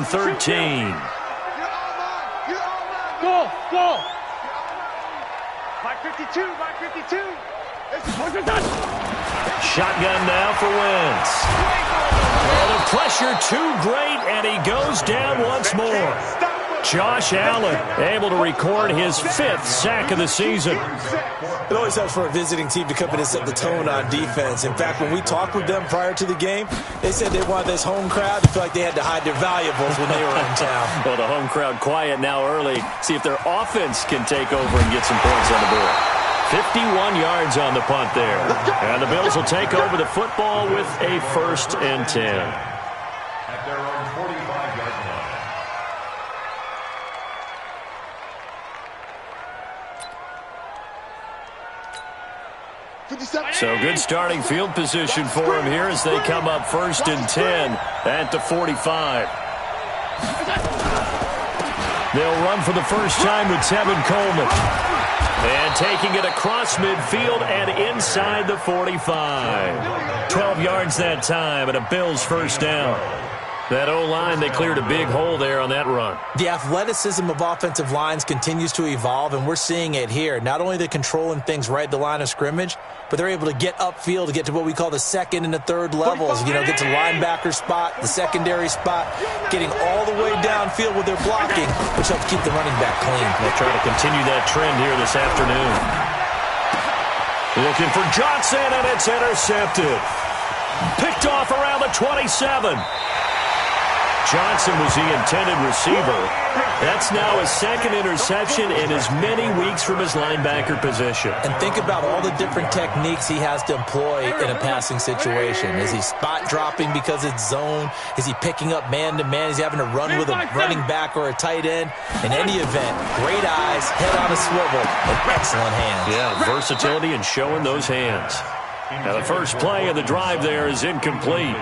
13. Go! 552. Shotgun now for Wentz. Oh, the pressure too great, and he goes down once more. Josh Allen able to record his 5th sack of the season. It always helps for a visiting team to come in and set the tone on defense. In fact, when we talked with them prior to the game, they said they wanted this home crowd to feel like they had to hide their valuables when they were in town. Well, the home crowd quiet now early. See if their offense can take over and get some points on the board. 51 yards on the punt there. And the Bills will take over the football with a 1st and 10. At their own 45-yard line. So good starting field position for him here as they come up 1st and 10 at the 45. They'll run for the first time with Tevin Coleman. And taking it across midfield and inside the 45. 12 yards that time and a Bills 1st down. That O-line, they cleared a big hole there on that run. The athleticism of offensive lines continues to evolve, and we're seeing it here. Not only they're controlling things right at the line of scrimmage, but they're able to get upfield to get to what we call the 2nd and the 3rd levels. You know, get to linebacker spot, the secondary spot, getting all the way downfield with their blocking, which helps keep the running back clean. They'll try to continue that trend here this afternoon. Looking for Johnson, and it's intercepted. Picked off around the 27. Johnson was the intended receiver. That's now his 2nd interception in as many weeks from his linebacker position. And think about all the different techniques he has to employ in a passing situation. Is he spot dropping because it's zone? Is he picking up man-to-man? Is he having to run with a running back or a tight end? In any event, great eyes, head on a swivel, and excellent hands. Yeah, versatility and showing those hands. Now the first play of the drive there is incomplete.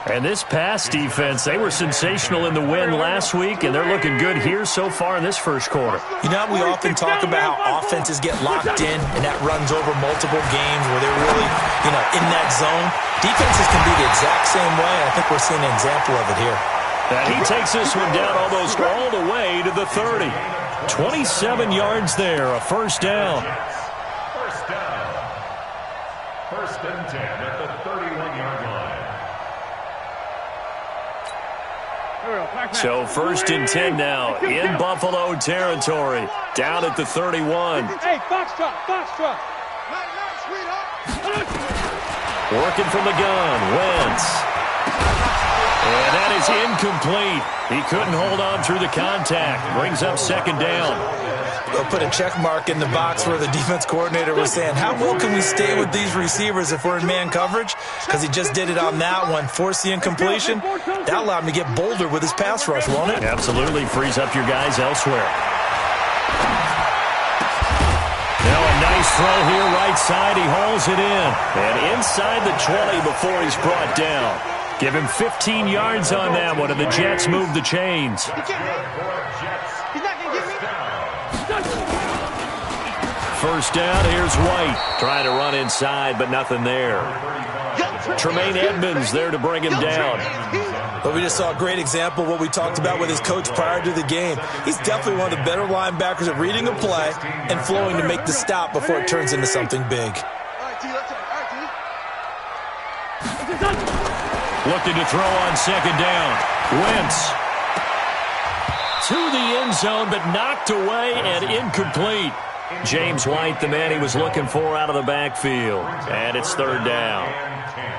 And this pass defense, they were sensational in the win last week, and they're looking good here so far in this first quarter. You know, we often talk about how offenses get locked in, and that runs over multiple games where they're really, in that zone. Defenses can be the exact same way, and I think we're seeing an example of it here. And he takes this one down almost all the way to the 30. 27 yards there, a 1st down. First down. 1st and 10 at the 31-yard line. So 1st and 10 now in Buffalo territory, down at the 31. Hey, Foxtrot. Working from the gun, Wentz. And that is incomplete. He couldn't hold on through the contact. Brings up 2nd down. They'll put a check mark in the box where the defense coordinator was saying, how well can we stay with these receivers if we're in man coverage? Because he just did it on that one, forced the incompletion. That allowed him to get bolder with his pass rush, won't it? Absolutely, frees up your guys elsewhere. Now a nice throw here, right side. He hauls it in. And inside the 20 before he's brought down. Give him 15 yards on that one, and the Jets move the chains. First down, here's White. Trying to run inside, but nothing there. Tremaine Edmonds there to bring him down. But we just saw a great example of what we talked about with his coach prior to the game. He's definitely one of the better linebackers at reading a play and flowing to make the stop before it turns into something big. Looking to throw on 2nd down. Wentz to the end zone, but knocked away and incomplete. James White, the man he was looking for out of the backfield. And it's 3rd down.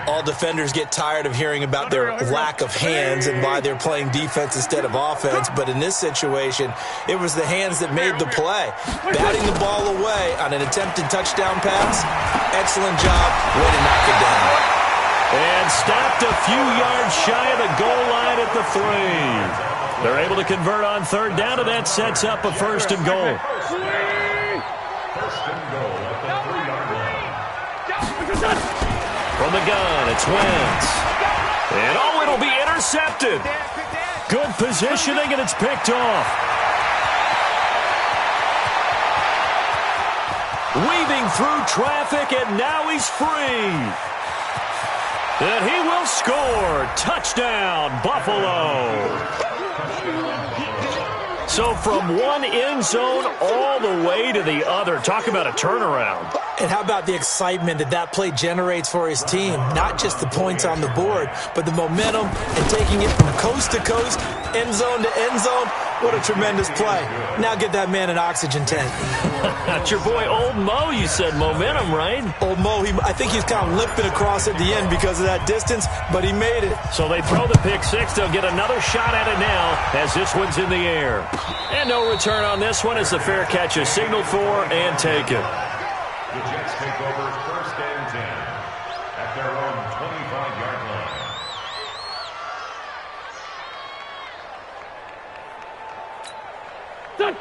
All defenders get tired of hearing about their lack of hands and why they're playing defense instead of offense. But in this situation, it was the hands that made the play. Batting the ball away on an attempted touchdown pass. Excellent job. Way to knock it down. And stopped a few yards shy of the goal line at the 3. They're able to convert on 3rd down, and that sets up a 1st and goal. From the gun, it's Wentz. And it'll be intercepted. Good positioning, and it's picked off. Weaving through traffic, and now he's free. And he will score. Touchdown, Buffalo. So from one end zone all the way to the other. Talk about a turnaround. And how about the excitement that play generates for his team? Not just the points on the board, but the momentum and taking it from coast to coast, end zone to end zone. What a tremendous play. Now get that man an oxygen tank. That's your boy Old Mo, you said. Momentum, right? Old Mo, I think he's kind of limping across at the end because of that distance, but he made it. So they throw the pick six. They'll get another shot at it now as this one's in the air. And no return on this one as the fair catch is signaled for and taken. The Jets take over 1st and 10 at their own 25-yard line.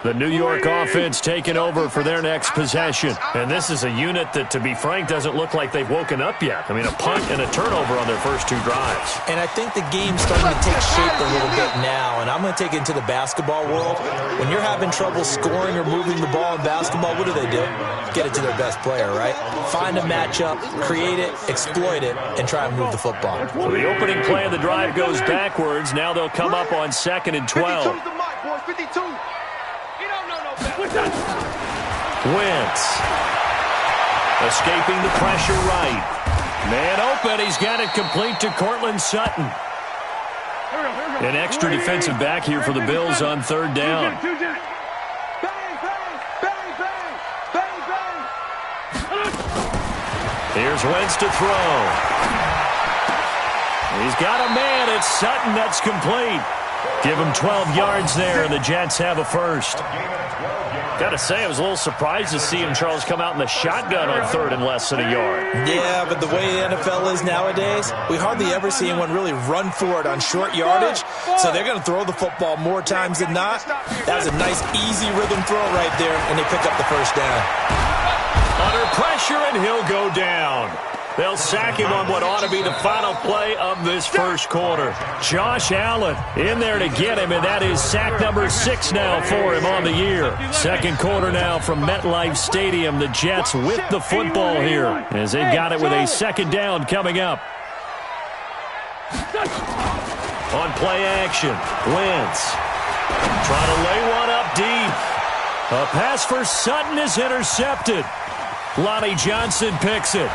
The New York offense taking over for their next possession. And this is a unit that, to be frank, doesn't look like they've woken up yet. I mean, a punt and a turnover on their first two drives. And I think the game's starting to take shape a little bit now. And I'm going to take it into the basketball world. When you're having trouble scoring or moving the ball in basketball, what do? Get it to their best player, right? Find a matchup, create it, exploit it, and try and move the football. So the opening play of the drive goes backwards. Now they'll come up on 2nd and 12. 52's the mic, boys. 52. You don't know no better. Wentz. Escaping the pressure right. Man open. He's got it complete to Cortland Sutton. An extra defensive back here for the Bills on 3rd down. Bang, bang, bang, bang, bang, bang. Here's Wentz to throw. He's got a man. It's Sutton. That's complete. Give him 12 yards there, and the Jets have a first. Got to say, I was a little surprised to see him, Charles, come out in the shotgun on 3rd and less than a yard. Yeah, but the way the NFL is nowadays, we hardly ever see anyone really run for it on short yardage, so they're going to throw the football more times than not. That was a nice, easy rhythm throw right there, and they pick up the first down. Under pressure, and he'll go down. They'll sack him on what ought to be the final play of this first quarter. Josh Allen in there to get him, and that is sack number 6 now for him on the year. Second quarter now from MetLife Stadium. The Jets with the football here as they've got it with a 2nd down coming up. On play action, Wentz trying to lay one up deep. A pass for Sutton is intercepted. Lonnie Johnson picks it.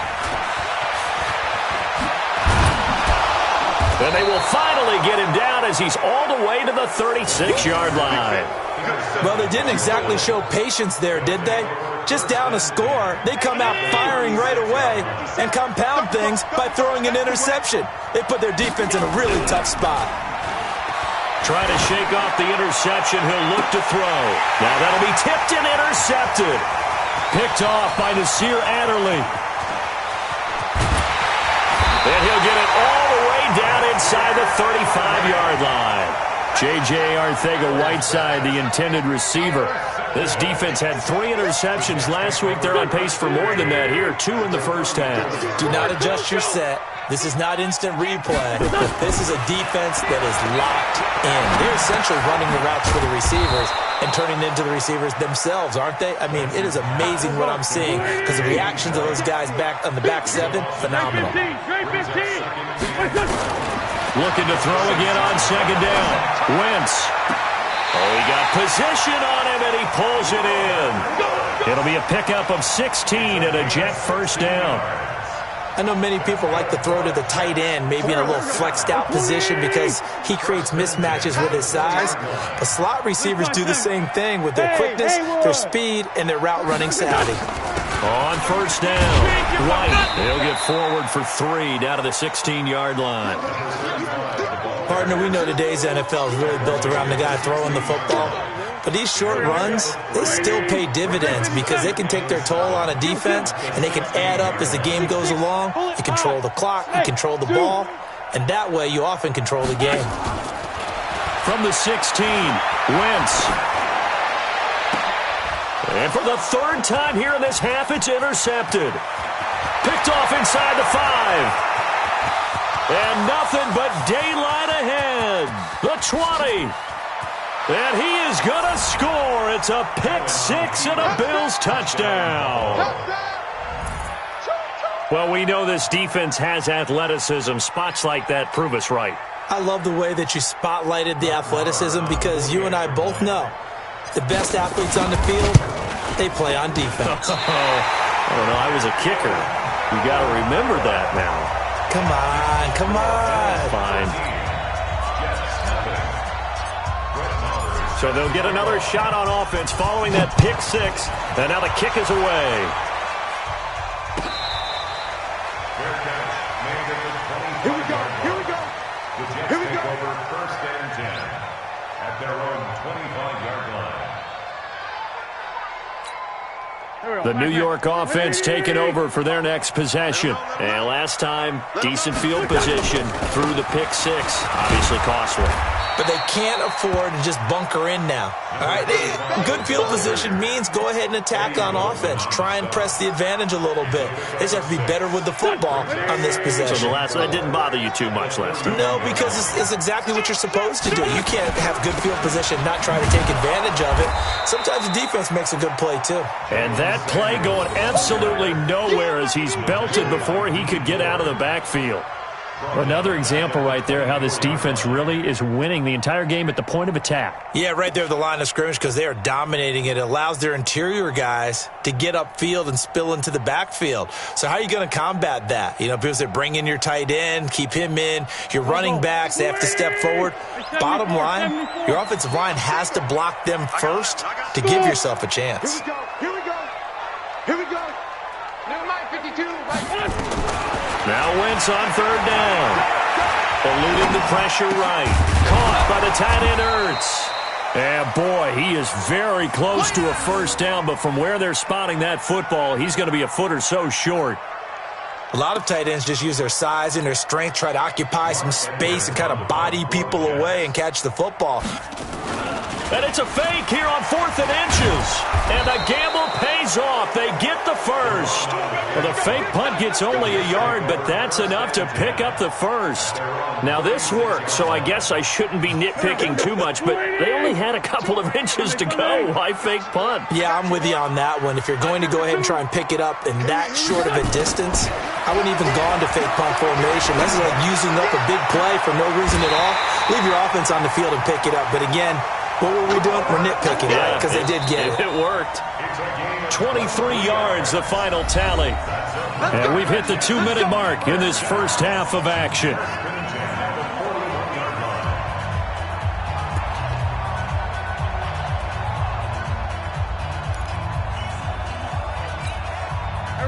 And they will finally get him down as he's all the way to the 36-yard line. Well, they didn't exactly show patience there, did they? Just down a score, they come out firing right away and compound things by throwing an interception. They put their defense in a really tough spot. Trying to shake off the interception. He'll look to throw. Now that'll be tipped and intercepted. Picked off by Nasir Adderley. And he'll get it all the way down inside the 35-yard line. J.J. Arcega-Whiteside, the intended receiver. This defense had 3 interceptions last week. They're on pace for more than that here. 2 in the first half. Do not adjust your set. This is not instant replay. This is a defense that is locked in. They're essentially running the routes for the receivers and turning into the receivers themselves, aren't they? I mean, it is amazing what I'm seeing because the reactions of those guys back on the back 7, phenomenal. Looking to throw again on 2nd down. Wentz. Oh, he got position on him, and he pulls it in. It'll be a pickup of 16 and a Jet first down. I know many people like to throw to the tight end, maybe in a little flexed out position because he creates mismatches with his size. But slot receivers do the same thing with their quickness, their speed, and their route running savvy. On first down, White. He'll get forward for 3 down to the 16-yard line. Partner, we know today's NFL is really built around the guy throwing the football. But these short runs, they still pay dividends because they can take their toll on a defense and they can add up as the game goes along. You control the clock, you control the ball, and that way you often control the game. From the 16, Wentz. And for the 3rd time here in this half, it's intercepted. Picked off inside the 5. And nothing but daylight ahead. The 20. And he is going to score. It's a pick 6 and a Bills touchdown. Well, we know this defense has athleticism. Spots like that prove us right. I love the way that you spotlighted the athleticism because you and I both know The best athletes on the field, they play on defense. I don't know. I was a kicker. You got to remember that now. Come on, come on. Fine. So they'll get another shot on offense following that pick six. And now the kick is away. Here we go. Here we go. Here we go. Over first and 10 at their own 25-yard line. The New York offense taking over for their next possession. And last time, decent field position through the pick six. Obviously costly. But they can't afford to just bunker in now. All right, good field position means go ahead and attack on offense. Try and press the advantage a little bit. They just have to be better with the football on this possession. So that didn't bother you too much last time? No, because it's exactly what you're supposed to do. You can't have good field position and not try to take advantage of it. Sometimes the defense makes a good play, too. And that play going absolutely nowhere as he's belted before he could get out of the backfield. Another example right there how this defense really is winning the entire game at the point of attack. Yeah, right there at the line of scrimmage because they are dominating it. It allows their interior guys to get upfield and spill into the backfield. So how are you going to combat that? You know, because they bring in your tight end, keep him in. Your running backs, they have to step forward. Bottom line, your offensive line has to block them first to give yourself a chance. Here we go. Here we go. Here we go. Never mind, 52. Now Wentz on third down. Eluding the pressure right. Caught by the tight end Ertz. And boy, he is very close to a first down, but from where they're spotting that football, he's going to be a foot or so short. A lot of tight ends just use their size and their strength, try to occupy some space and kind of body people away and catch the football. And it's a fake here on 4th and inches. And the gamble pays off. They get the first. Well, the fake punt gets only a yard, but that's enough to pick up the first. Now, this works, so I guess I shouldn't be nitpicking too much, but they only had a couple of inches to go. Why fake punt? Yeah, I'm with you on that one. If you're going to go ahead and try and pick it up in that short of a distance, I wouldn't even gone to fake punt formation. This is like using up a big play for no reason at all. Leave your offense on the field and pick it up. But again, what were we doing? We're nitpicking, right? Because they did get it. It worked. 23 yards, the final tally. And we've hit the 2-minute mark in this first half of action.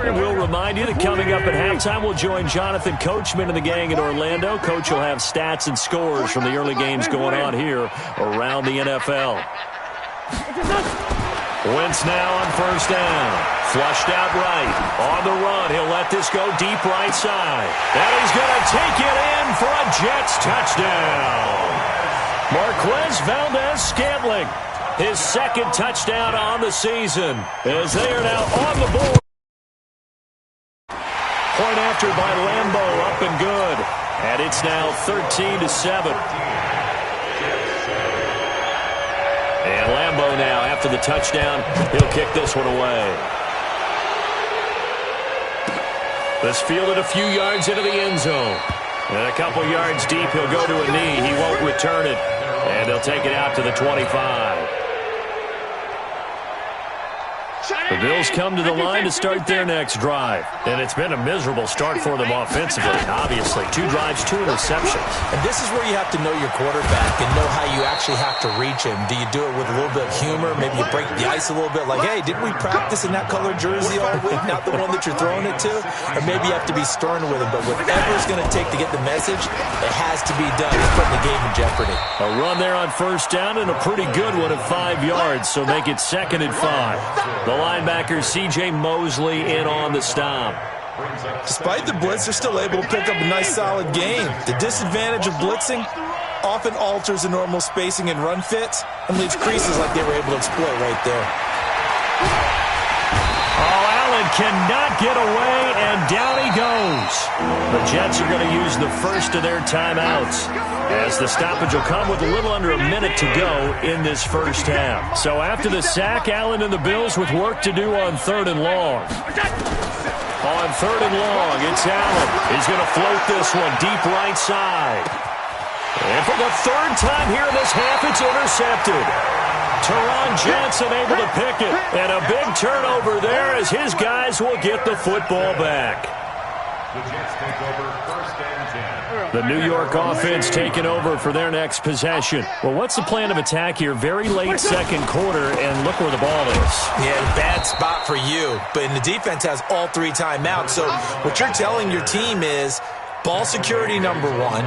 And we'll remind you that coming up at halftime, we'll join Jonathan Coachman and the gang in Orlando. Coach will have stats and scores from the early games going on here around the NFL. Wentz now on first down. Flushed out right. On the run, he'll let this go deep right side. And he's going to take it in for a Jets touchdown. Marquez Valdez-Scantling, his second touchdown on the season, as they are now on the board. Point after by Lambo, up and good. And it's now 13-7. And Lambo now, after the touchdown, he'll kick this one away. This fielded a few yards into the end zone. And a couple yards deep, he'll go to a knee. He won't return it. And he'll take it out to the 25. The Bills come to the line to start their next drive. And it's been a miserable start for them offensively, obviously. 2 drives, 2 interceptions. And this is where you have to know your quarterback and know how you actually have to reach him. Do you do it with a little bit of humor? Maybe you break the ice a little bit like, hey, didn't we practice in that colored jersey all week? Not the one that you're throwing it to? Or maybe you have to be stern with him. But whatever it's going to take to get the message, it has to be done. He's putting the game in jeopardy. A run there on first down and a pretty good one at 5 yards. So make it 2nd and 5. The linebacker C.J. Mosley in on the stop. Despite the blitz, they're still able to pick up a nice solid gain. The disadvantage of blitzing often alters the normal spacing and run fits and leaves creases like they were able to exploit right there. Oh, Allen cannot get away, and down he goes. The Jets are going to use the first of their timeouts, as the stoppage will come with a little under a minute to go in this first half. So after the sack, Allen and the Bills with work to do on 3rd and long. On 3rd and long, it's Allen. He's going to float this one deep right side. And for the 3rd time here in this half, it's intercepted. Teron Johnson able to pick it. And a big turnover there as his guys will get the football back. The Jets take over 1st and 10. The New York offense taking over for their next possession. Well, what's the plan of attack here? Very late second quarter, and look where the ball is. Yeah, bad spot for you. But the defense has all 3 timeouts. So what you're telling your team is ball security number 1.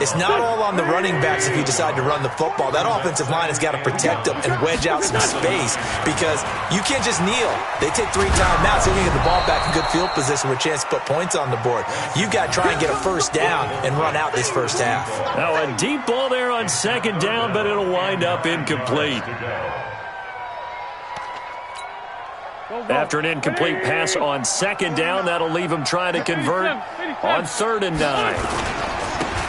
It's not all on the running backs if you decide to run the football. That offensive line has got to protect them and wedge out some space because you can't just kneel. They take 3 timeouts. They're going to get the ball back in good field position with a chance to put points on the board. You've got to try and get a first down and run out this first half. Now a deep ball there on second down, but it'll wind up incomplete. After an incomplete pass on second down, that'll leave them trying to convert on 3rd and 9.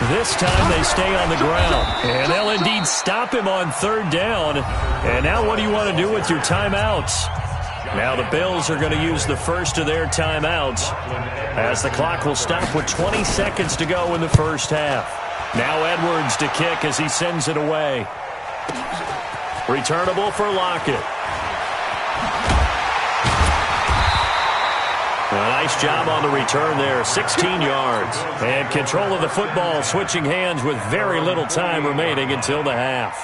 This time they stay on the ground, and they'll indeed stop him on 3rd down. And now what do you want to do with your timeouts? Now the Bills are going to use the first of their timeouts as the clock will stop with 20 seconds to go in the first half. Now Edwards to kick as he sends it away. Returnable for Lockett. A nice job on the return there, 16 yards. And control of the football, switching hands with very little time remaining until the half.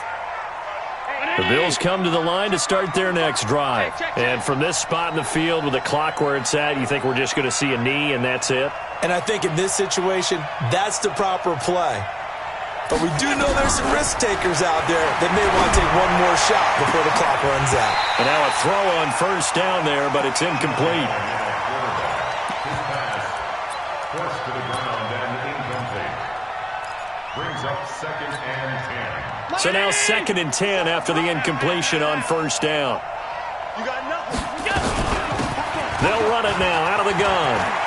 The Bills come to the line to start their next drive. And from this spot in the field with the clock where it's at, you think we're just going to see a knee and that's it? And I think in this situation, that's the proper play. But we do know there's some risk takers out there that may want to take one more shot before the clock runs out. And now a throw on first down there, but it's incomplete. Forced to the ground and incomplete. Brings up 2nd and 10. So now 2nd and 10 after the incompletion on first down. You got nothing. They'll run it now out of the gun.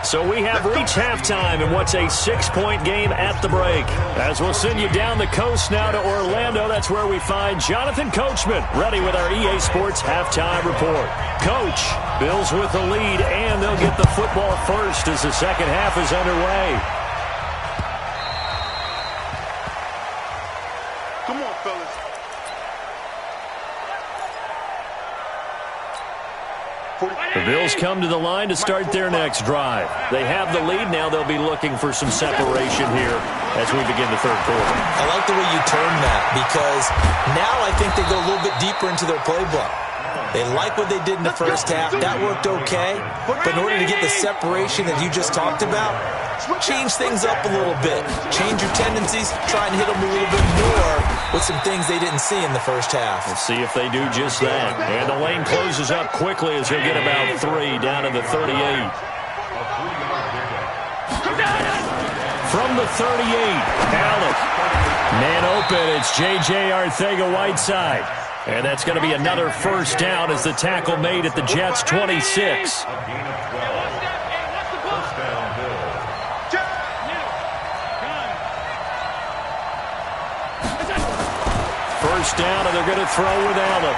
So we have reached halftime in what's a 6-point game at the break. As we'll send you down the coast now to Orlando, that's where we find Jonathan Coachman, ready with our EA Sports Halftime Report. Coach, Bills with the lead, and they'll get the football first as the second half is underway. Come on, fellas. The Bills come to the line to start their next drive. They have the lead. Now they'll be looking for some separation here as we begin the third quarter. I like the way you turn that because now I think they go a little bit deeper into their playbook. They like what they did in the first half. That worked okay. But in order to get the separation that you just talked about, change things up a little bit. Change your tendencies. Try and hit them a little bit more with some things they didn't see in the first half. Let's see if they do just that. And the lane closes up quickly as he'll get about 3 down to the 38. From the 38, Allen. Man open, it's J.J. Arcega-Whiteside. And that's going to be another first down as the tackle made at the Jets' 26. First down, and they're going to throw with Allen.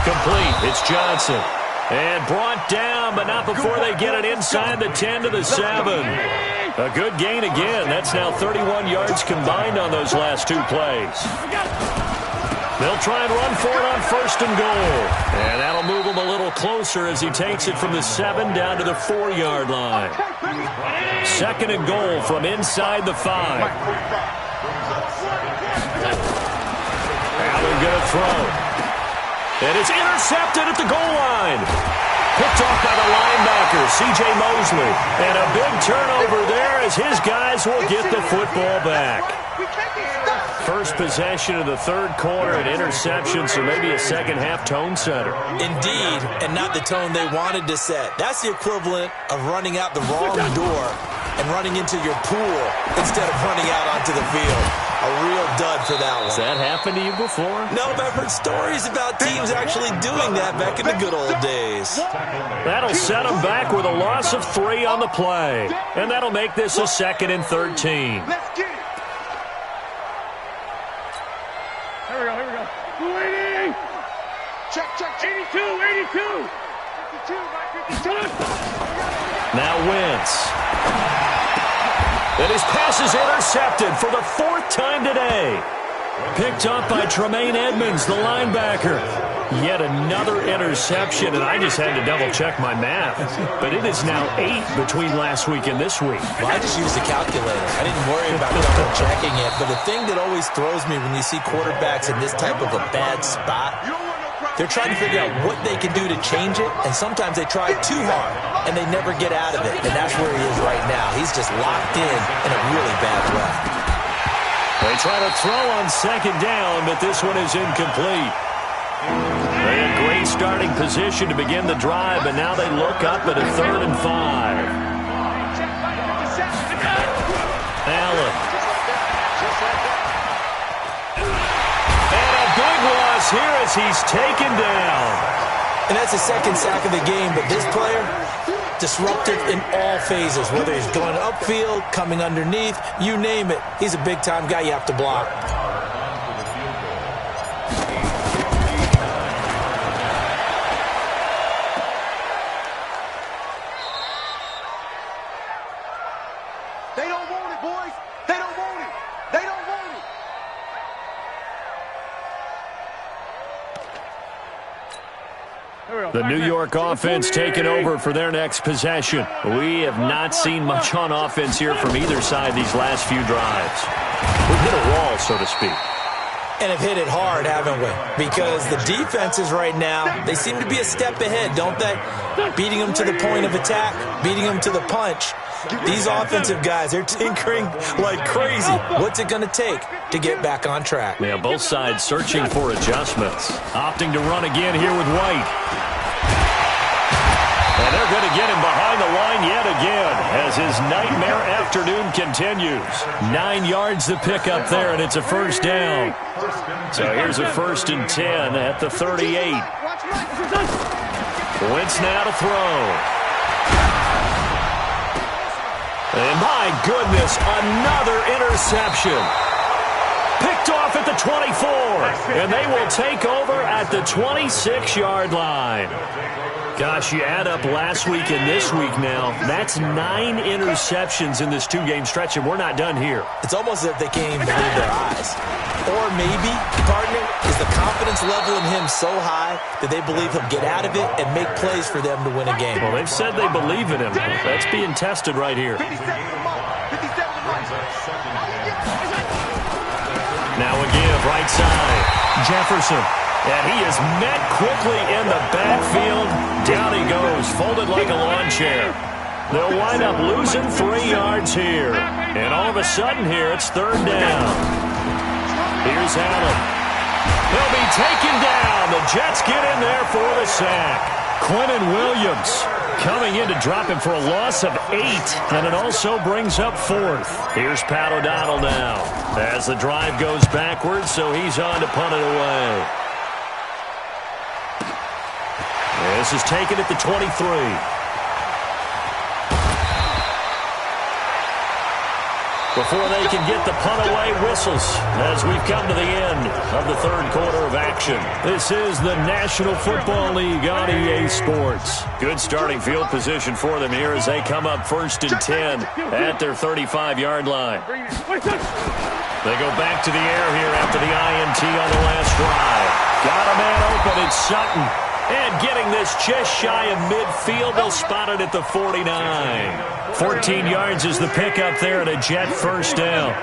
Complete. It's Johnson. And brought down, but not before they get it inside the 10 to the 7. A good gain again. That's now 31 yards combined on those last 2 plays. They'll try and run for it on first and goal. And that'll move him a little closer as he takes it from the 7 down to the 4-yard line. 2nd and goal from inside the 5. Allen going to throw. And it's intercepted at the goal line. Picked off by the linebacker, C.J. Mosley. And a big turnover there as his guys will get the football back. First possession of the third quarter, an interception, so maybe a second-half tone setter. Indeed, and not the tone they wanted to set. That's the equivalent of running out the wrong door and running into your pool instead of running out onto the field. A real dud for that one. Has that happened to you before? No, but I've heard stories about teams actually doing that back in the good old days. That'll set them back with a loss of 3 on the play. And that'll make this a 2nd and 13. Let's get it. Here we go, here we go. 280. Check, check, 82, 82. 52, Mike, 52. Now Wentz. And his pass is intercepted for the 4th time today. Picked up by Tremaine Edmonds, the linebacker. Yet another interception, and I just had to double-check my math. But it is now 8 between last week and this week. Well, I just used a calculator. I didn't worry about double-checking it. But the thing that always throws me when you see quarterbacks in this type of a bad spot, they're trying to figure out what they can do to change it, and sometimes they try too hard, and they never get out of it. And that's where he is right now. He's just locked in a really bad way. They try to throw on 2nd down, but this one is incomplete. They had great starting position to begin the drive, but now they look up at a 3rd and 5. Allen. And a big loss here as he's taken down. And that's the 2nd sack of the game, but this player, disruptive in all phases, whether he's going upfield, coming underneath, you name it. He's a big-time guy you have to block. They don't want it, boys. They don't want it. They don't want it. The New York offense taking over for their next possession. We have not seen much on offense here from either side these last few drives. We've hit a wall, so to speak. And have hit it hard, haven't we? Because the defenses right now, they seem to be a step ahead, don't they? Beating them to the point of attack, beating them to the punch. These offensive guys, they're tinkering like crazy. What's it going to take to get back on track? Yeah, both sides searching for adjustments. Opting to run again here with White. And they're going to get him behind the line yet again as his nightmare afternoon continues. 9 yards to pick up there, and it's a 1st down. So here's a 1st and 10 at the 38. Wentz now to throw. And my goodness, another interception. Picked off at the 24, and they will take over at the 26-yard line. Gosh, you add up last week and this week now, that's 9 interceptions in this 2-game stretch, and we're not done here. It's almost as if they can't even believe their eyes. Or maybe, partner, is the confidence level in him so high that they believe he'll get out of it and make plays for them to win a game. Well, they've said they believe in him. That's being tested right here. Now a give, right side. Jefferson. And he is met quickly in the backfield. Down he goes, folded like a lawn chair. They'll wind up losing 3 yards here. And all of a sudden here, it's 3rd down. Here's Allen. He'll be taken down. The Jets get in there for the sack. Quinnen Williams coming in to drop him for a loss of 8. And it also brings up 4th. Here's Pat O'Donnell now. As the drive goes backwards, so he's on to punt it away. This is taken at the 23. Before they can get the punt away, whistles as we've come to the end of the 3rd quarter of action. This is the National Football League on EA Sports. Good starting field position for them here as they come up 1st and 10 at their 35-yard line. They go back to the air here after the INT on the last drive. Got a man open, it's Sutton. And getting this just shy of midfield, they'll spot it at the 49. 14 yards is the pickup there and a Jet 1st down.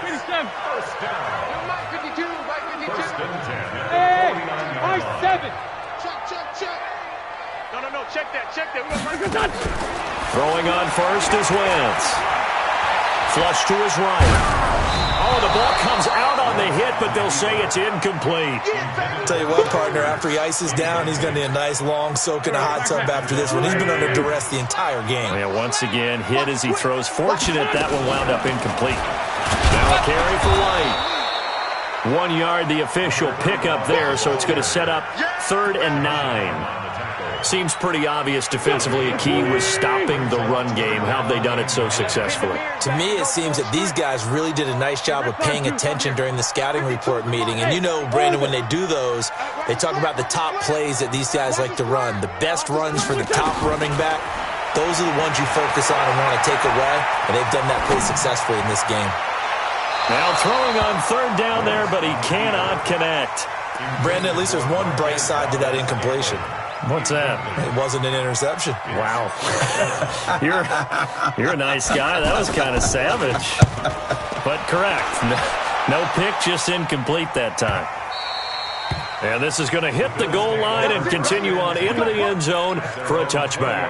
Hey, I-7. Check. No, check that. Throwing on 1st is Wentz. Flush to his right. Oh, the ball comes out on the hit, but they'll say it's incomplete. Tell you what, partner, after he ices down, he's going to need a nice long soak in a hot tub after this one. He's been under duress the entire game. Yeah, once again, hit as he throws. Fortunate that one wound up incomplete. Now a carry for White. 1 yard, the official pickup there, so it's going to set up 3rd and 9. Seems pretty obvious defensively a key was stopping the run game. How have they done it so successfully? To me, it seems that these guys really did a nice job of paying attention during the scouting report meeting. And you know, Brandon, when they do those, they talk about the top plays that these guys like to run. The best runs for the top running back. Those are the ones you focus on and want to take away, and they've done that pretty successfully in this game. Now throwing on third down there, but he cannot connect. Brandon, at least there's one bright side to that incompletion. What's that? It wasn't an interception. Wow. You're a nice guy. That was kind of savage. But correct. No pick, just incomplete that time. And this is going to hit the goal line and continue on into the end zone for a touchback.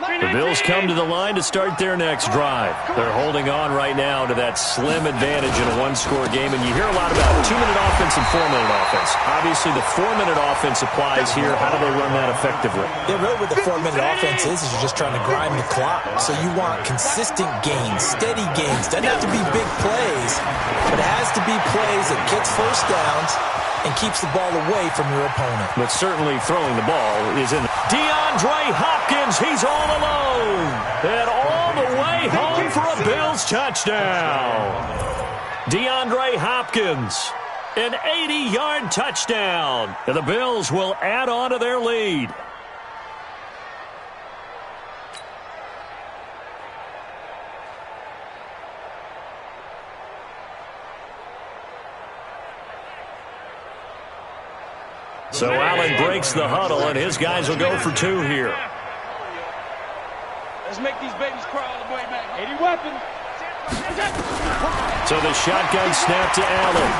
The Bills come to the line to start their next drive. They're holding on right now to that slim advantage in a one-score game, and you hear a lot about 2-minute offense and 4-minute offense. Obviously, the 4-minute offense applies here. How do they run that effectively? Yeah, really what the 4-minute offense is you're just trying to grind the clock. So you want consistent gains, steady gains. Doesn't have to be big plays, but it has to be plays that gets first downs and keeps the ball away from your opponent. But certainly throwing the ball is in. DeAndre Hopkins, he's all alone. And all the way home for a Bills touchdown. DeAndre Hopkins, an 80-yard touchdown. And the Bills will add on to their lead. So Allen breaks the huddle, and his guys will go for two here. Let's make these babies crawl all the way back. 80 weapons. So the shotgun snap to Allen.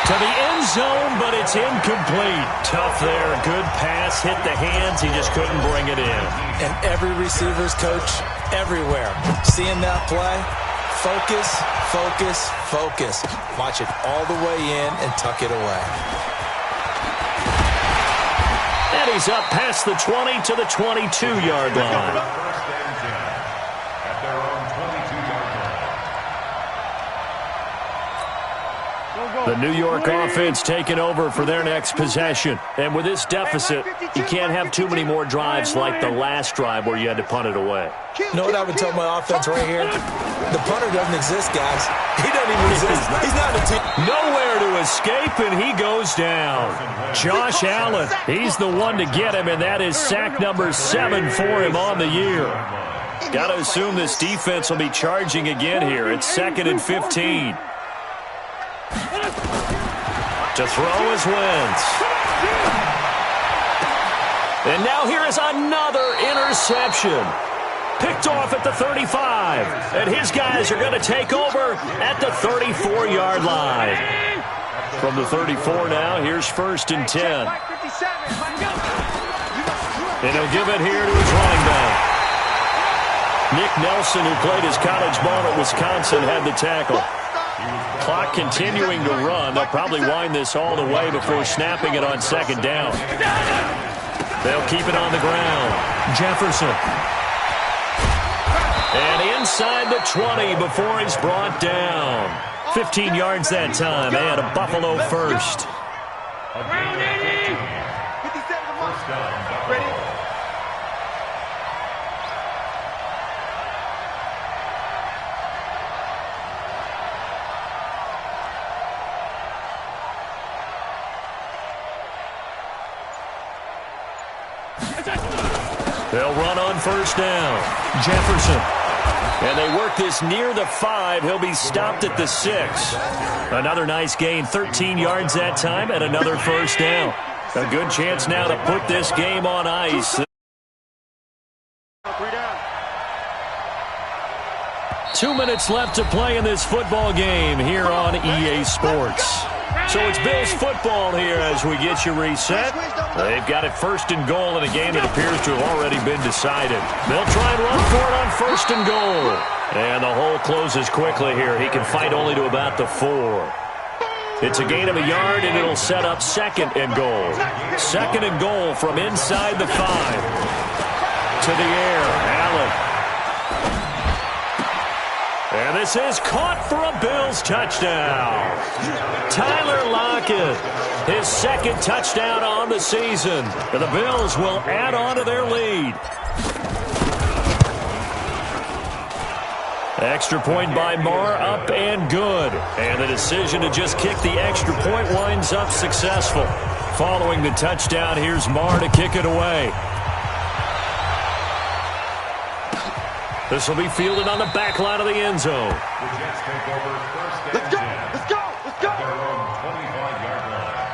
To the end zone, but it's incomplete. Tough there. Good pass. Hit the hands. He just couldn't bring it in. And every receiver's coach everywhere. Seeing that play, focus, focus, focus. Watch it all the way in and tuck it away. And he's up past the 20 to the 22-yard line. First and 10 at their own 22-yard line. The New York offense taking over for their next possession. And with this deficit, you can't have too many more drives like the last drive where you had to punt it away. You know what I would tell my offense right here? The punter doesn't exist, guys. He doesn't even exist. He's not a team. Nowhere to escape, and he goes down. Josh Allen, he's the one to get him, and that is sack number 7 for him on the year. Got to assume this defense will be charging again here. It's 2nd and 15. To throw is Wentz. And now here is another interception. Picked off at the 35. And his guys are going to take over at the 34-yard line. From the 34 now, here's 1st and 10. And he'll give it here to his running back. Nick Nelson, who played his college ball at Wisconsin, had the tackle. Clock continuing to run. They'll probably wind this all the way before snapping it on 2nd down. They'll keep it on the ground. Jefferson. And inside the 20 before he's brought down. 15 yards that time, and a Buffalo first. They'll run on 1st down. Jefferson. And they work this near the 5. He'll be stopped at the 6. Another nice gain, 13 yards that time, and another 1st down. A good chance now to put this game on ice. 2 minutes left to play in this football game here on EA Sports. So it's Bills football here as we get you reset. They've got it 1st and goal in a game that appears to have already been decided. They'll try and run for it on 1st and goal. And the hole closes quickly here. He can fight only to about the 4. It's a gain of a yard, and it'll set up 2nd and goal. 2nd and goal from inside the 5. To the air, Allen. And this is caught for a Bills touchdown. Tyler Lockett, his 2nd touchdown on the season. And the Bills will add on to their lead. Extra point by Marr, up and good. And the decision to just kick the extra point winds up successful. Following the touchdown, here's Marr to kick it away. This will be fielded on the back line of the end zone. The Jets take over first and 10. Let's go! Let's go! At their own 25-yard line.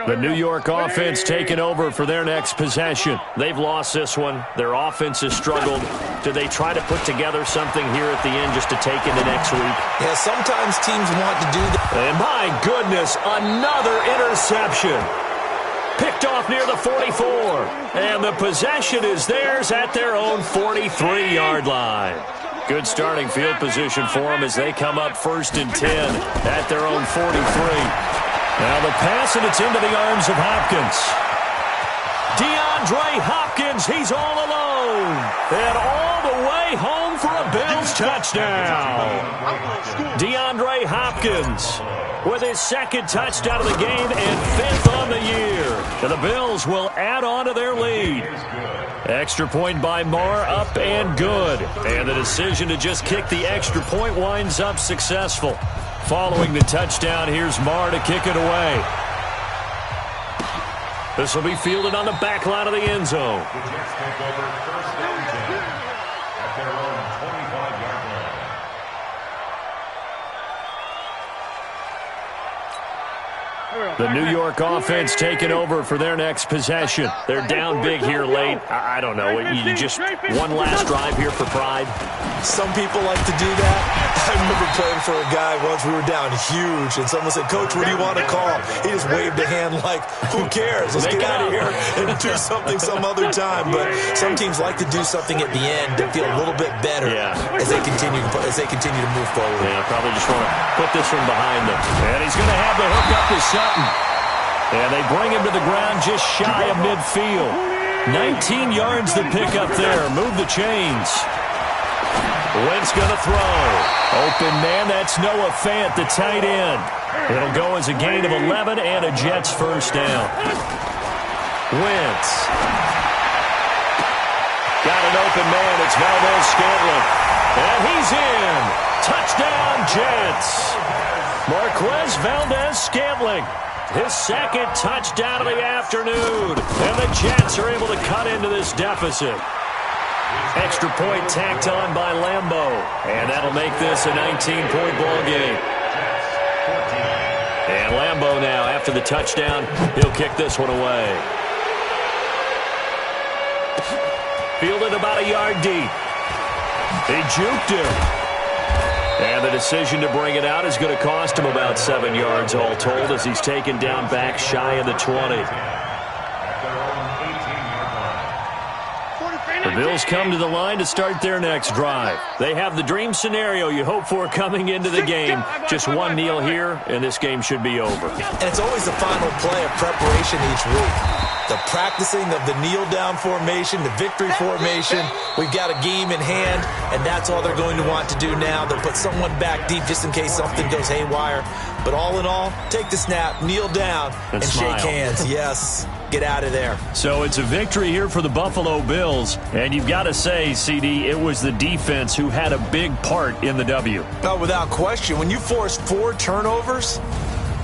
The New York offense taking over for their next possession. They've lost this one. Their offense has struggled. Do they try to put together something here at the end just to take into next week? Yeah, sometimes teams want to do that. And my goodness, another interception. Picked off near the 44. And the possession is theirs at their own 43-yard line. Good starting field position for them as they come up 1st and 10 at their own 43. Now the pass, and it's into the arms of Hopkins. DeAndre Hopkins, he's all alone. And all the way home for a Bills touchdown. DeAndre Hopkins with his 2nd touchdown of the game and 5th on the year. And the Bills will add on to their lead. Extra point by Marr, up and good. And the decision to just kick the extra point winds up successful. Following the touchdown, here's Marr to kick it away. This will be fielded on the back line of the end zone. The Jets take over first and 10 at their own 25-yard line. The New York offense taking over for their next possession. They're down big here late. I don't know. You just one last drive here for pride. Some people like to do that. I remember playing for a guy once. We were down huge, and someone said, "Coach, what do you want to call?" He just waved a hand like, "Who cares? Let's get out of here and do something some other time." But some teams like to do something at the end to feel a little bit better as they continue to move forward. Yeah, probably just want to put this one behind them. And he's going to have the hook up to Sutton. And they bring him to the ground just shy of midfield. 19 yards to pick up there. Move the chains. Wentz going to throw. Open man, that's Noah Fant, the tight end. It'll go as a gain of 11 and a Jets first down. Wentz. Got an open man, it's Valdez-Scantling. And he's in. Touchdown, Jets. Marquez Valdez-Scantling. His 2nd touchdown of the afternoon. And the Jets are able to cut into this deficit. Extra point tacked on by Lambeau. And that'll make this a 19-point ball game. And Lambeau now, after the touchdown, he'll kick this one away. Fielded about a yard deep. He juked him. And the decision to bring it out is going to cost him about 7 yards all told as he's taken down back shy of the 20. The Bills come to the line to start their next drive. They have the dream scenario you hope for coming into the game. Just one kneel here, and this game should be over. And it's always the final play of preparation each week. The practicing of the kneel-down formation, the victory formation. We've got a game in hand, and that's all they're going to want to do now. They'll put someone back deep just in case something goes haywire. But all in all, take the snap, kneel down, and shake hands. Yes. Get out of there. So it's a victory here for the Buffalo Bills. And you've got to say, CD, it was the defense who had a big part in the W. No, without question. When you force 4 turnovers,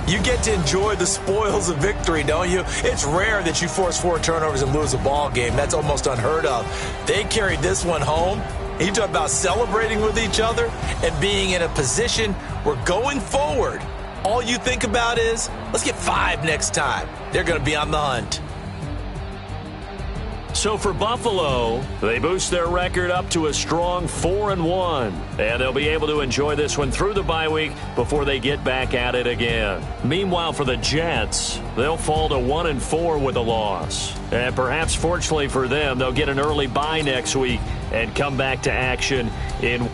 you get to enjoy the spoils of victory, don't you? It's rare that you force 4 turnovers and lose a ball game. That's almost unheard of. They carried this one home. You talk about celebrating with each other and being in a position where going forward, all you think about is, let's get 5 next time. They're going to be on the hunt. So for Buffalo, they boost their record up to a strong 4-1. And they'll be able to enjoy this one through the bye week before they get back at it again. Meanwhile, for the Jets, they'll fall to 1-4 with a loss. And perhaps fortunately for them, they'll get an early bye next week and come back to action in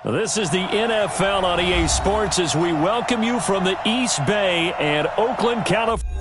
This is the NFL on EA Sports as we welcome you from the East Bay and Oakland, California.